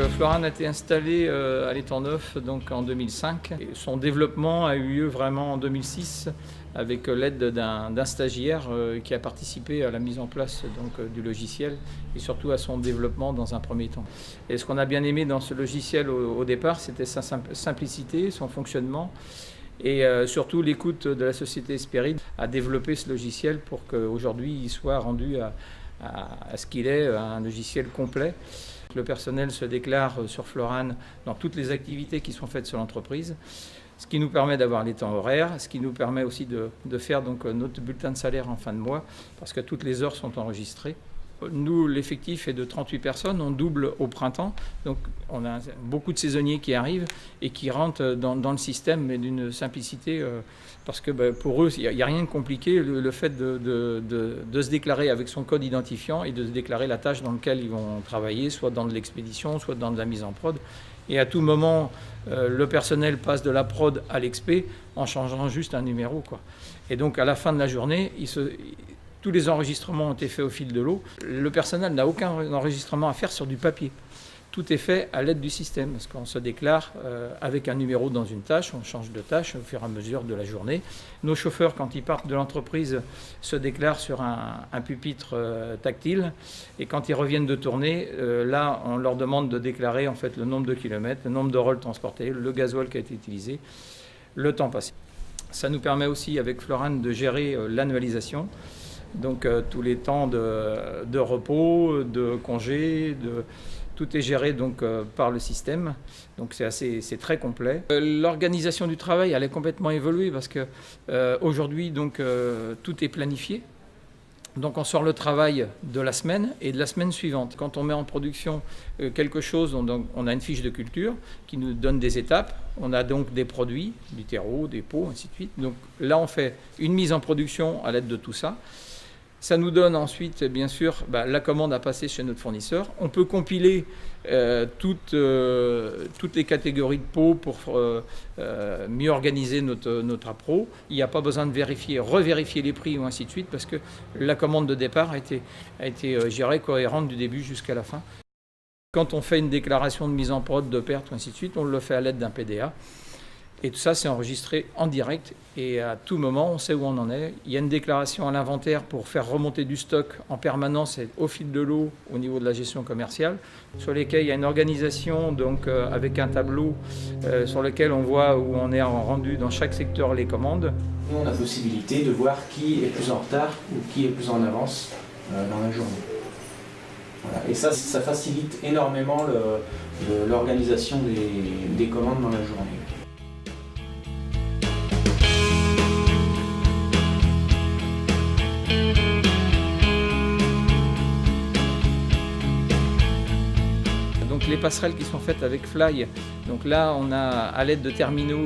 Floran a été installé à l'Étang Neuf donc en 2005. Et son développement a eu lieu vraiment en 2006 avec l'aide d'un stagiaire qui a participé à la mise en place donc, du logiciel et surtout à son développement dans un premier temps. Et ce qu'on a bien aimé dans ce logiciel au départ, c'était sa simplicité, son fonctionnement et surtout l'écoute de la société Hesperide à développer ce logiciel pour qu'aujourd'hui il soit rendu à ce qu'il est, un logiciel complet. Le personnel se déclare sur Floran dans toutes les activités qui sont faites sur l'entreprise, ce qui nous permet d'avoir les temps horaires, ce qui nous permet aussi de faire donc notre bulletin de salaire en fin de mois, parce que toutes les heures sont enregistrées. Nous, l'effectif est de 38 personnes, on double au printemps, donc on a beaucoup de saisonniers qui arrivent et qui rentrent dans le système, mais d'une simplicité, parce que pour eux, il n'y a rien de compliqué, le fait de se déclarer avec son code identifiant et de se déclarer la tâche dans laquelle ils vont travailler, soit dans de l'expédition, soit dans de la mise en prod. Et à tout moment, le personnel passe de la prod à l'expé en changeant juste un numéro, quoi. Et donc à la fin de la journée, tous les enregistrements ont été faits au fil de l'eau. Le personnel n'a aucun enregistrement à faire sur du papier. Tout est fait à l'aide du système, parce qu'on se déclare avec un numéro dans une tâche, on change de tâche au fur et à mesure de la journée. Nos chauffeurs, quand ils partent de l'entreprise, se déclarent sur un pupitre tactile, et quand ils reviennent de tournée, là, on leur demande de déclarer en fait le nombre de kilomètres, le nombre de rôles transportés, le gasoil qui a été utilisé, le temps passé. Ça nous permet aussi, avec Floran, de gérer l'annualisation. Donc tous les temps de repos, de congés, tout est géré donc, par le système. Donc c'est très complet. L'organisation du travail, elle est complètement évoluée parce que aujourd'hui donc tout est planifié. Donc on sort le travail de la semaine et de la semaine suivante. Quand on met en production quelque chose, on a une fiche de culture qui nous donne des étapes. On a donc des produits, du terreau, des pots, ainsi de suite. Donc là on fait une mise en production à l'aide de tout ça. Ça nous donne ensuite, bien sûr, la commande à passer chez notre fournisseur. On peut compiler toutes les catégories de pots pour mieux organiser notre appro. Il n'y a pas besoin de revérifier les prix ou ainsi de suite, parce que la commande de départ a été gérée cohérente du début jusqu'à la fin. Quand on fait une déclaration de mise en prod, de perte ou ainsi de suite, on le fait à l'aide d'un PDA. Et tout ça, c'est enregistré en direct et à tout moment, on sait où on en est. Il y a une déclaration à l'inventaire pour faire remonter du stock en permanence et au fil de l'eau au niveau de la gestion commerciale, sur lesquels il y a une organisation donc, avec un tableau sur lequel on voit où on est rendu dans chaque secteur les commandes. Nous, on a la possibilité de voir qui est plus en retard ou qui est plus en avance dans la journée. Voilà. Et ça facilite énormément l'organisation des commandes dans la journée. Donc les passerelles qui sont faites avec Fly, donc là on a à l'aide de terminaux,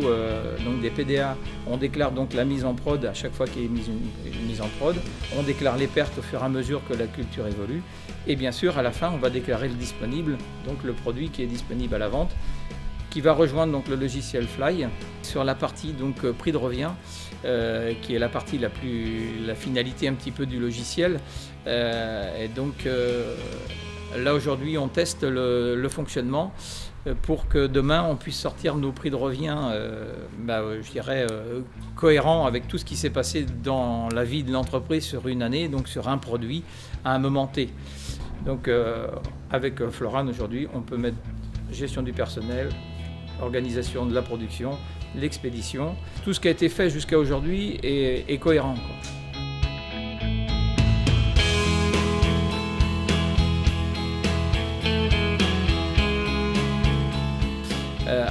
donc des PDA, on déclare donc la mise en prod à chaque fois qu'il y a une mise en prod, on déclare les pertes au fur et à mesure que la culture évolue, et bien sûr à la fin on va déclarer le disponible, donc le produit qui est disponible à la vente, qui va rejoindre donc le logiciel Fly sur la partie donc prix de revient, qui est la partie la finalité un petit peu du logiciel, et donc là aujourd'hui on teste le fonctionnement pour que demain on puisse sortir nos prix de revient, je dirais, cohérents avec tout ce qui s'est passé dans la vie de l'entreprise sur une année, donc sur un produit à un moment T. Donc avec Floran aujourd'hui on peut mettre gestion du personnel, organisation de la production, l'expédition. Tout ce qui a été fait jusqu'à aujourd'hui est cohérent, quoi.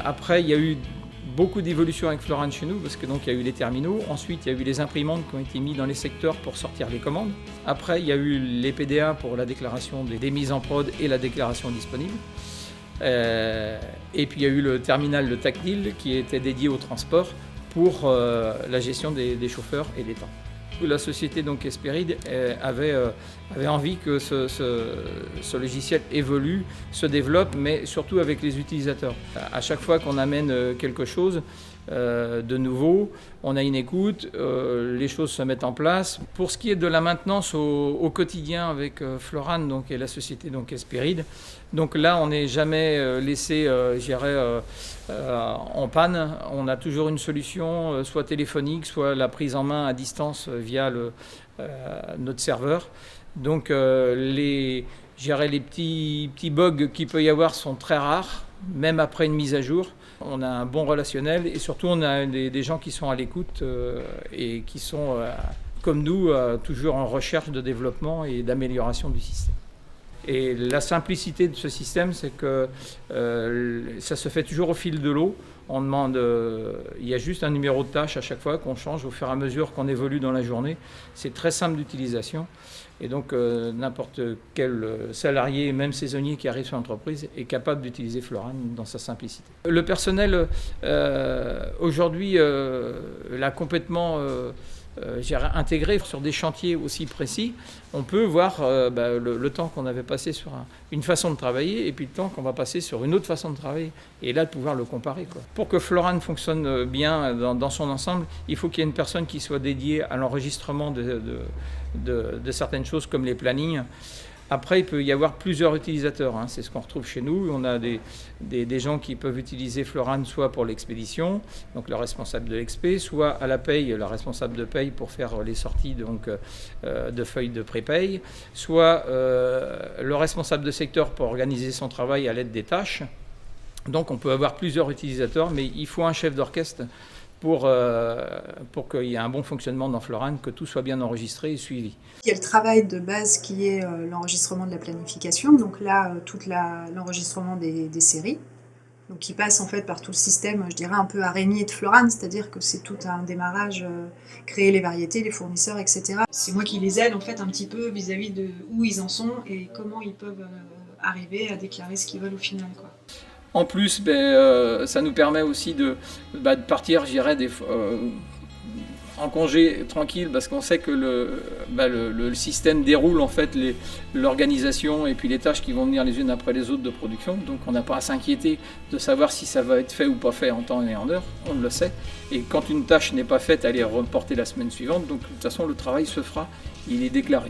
Après, il y a eu beaucoup d'évolutions avec Floran chez nous, parce que donc il y a eu les terminaux. Ensuite, il y a eu les imprimantes qui ont été mises dans les secteurs pour sortir les commandes. Après, il y a eu les PDA pour la déclaration des mises en prod et la déclaration disponible. Et puis il y a eu le terminal, le tactile, qui était dédié au transport pour la gestion des chauffeurs et des temps. La société donc Hesperide avait envie que ce logiciel évolue, se développe, mais surtout avec les utilisateurs. À chaque fois qu'on amène quelque chose, de nouveau. On a une écoute, les choses se mettent en place. Pour ce qui est de la maintenance au quotidien avec Floran donc, et la société donc, Hesperide, donc là on n'est jamais laissé en panne. On a toujours une solution, soit téléphonique, soit la prise en main à distance via notre serveur. Donc les petits bugs qu'il peut y avoir sont très rares, même après une mise à jour. On a un bon relationnel et surtout on a des gens qui sont à l'écoute et qui sont, comme nous, toujours en recherche de développement et d'amélioration du système. Et la simplicité de ce système, c'est que ça se fait toujours au fil de l'eau. On demande, il y a juste un numéro de tâche à chaque fois qu'on change au fur et à mesure qu'on évolue dans la journée. C'est très simple d'utilisation. Et donc, n'importe quel salarié, même saisonnier qui arrive sur l'entreprise, est capable d'utiliser Floran dans sa simplicité. Le personnel, aujourd'hui, l'a complètement intégré sur des chantiers aussi précis. On peut voir le temps qu'on avait passé sur une façon de travailler et puis le temps qu'on va passer sur une autre façon de travailler. Et là, de pouvoir le comparer, quoi. Pour que Floran fonctionne bien dans son ensemble, il faut qu'il y ait une personne qui soit dédiée à l'enregistrement de certaines choses comme les plannings. Après, il peut y avoir plusieurs utilisateurs, c'est ce qu'on retrouve chez nous. On a des gens qui peuvent utiliser Floran soit pour l'expédition, donc le responsable de l'expé, soit à la paye, le responsable de paye pour faire les sorties donc, de feuilles de pré-paye, soit le responsable de secteur pour organiser son travail à l'aide des tâches. Donc on peut avoir plusieurs utilisateurs, mais il faut un chef d'orchestre pour qu'il y ait un bon fonctionnement dans Floran, que tout soit bien enregistré et suivi. Il y a le travail de base qui est l'enregistrement de la planification, donc là, tout l'enregistrement des séries, donc qui passe en fait par tout le système, je dirais un peu araignée de Floran, c'est-à-dire que c'est tout un démarrage, créer les variétés, les fournisseurs, etc. C'est moi qui les aide en fait un petit peu vis-à-vis de où ils en sont et comment ils peuvent arriver à déclarer ce qu'ils veulent au final, quoi. En plus, ça nous permet aussi de partir, je dirais, en congé tranquille, parce qu'on sait que le système déroule en fait l'organisation et puis les tâches qui vont venir les unes après les autres de production. Donc on n'a pas à s'inquiéter de savoir si ça va être fait ou pas fait en temps et en heure, on le sait. Et quand une tâche n'est pas faite, elle est reportée la semaine suivante. Donc de toute façon, le travail se fera, il est déclaré.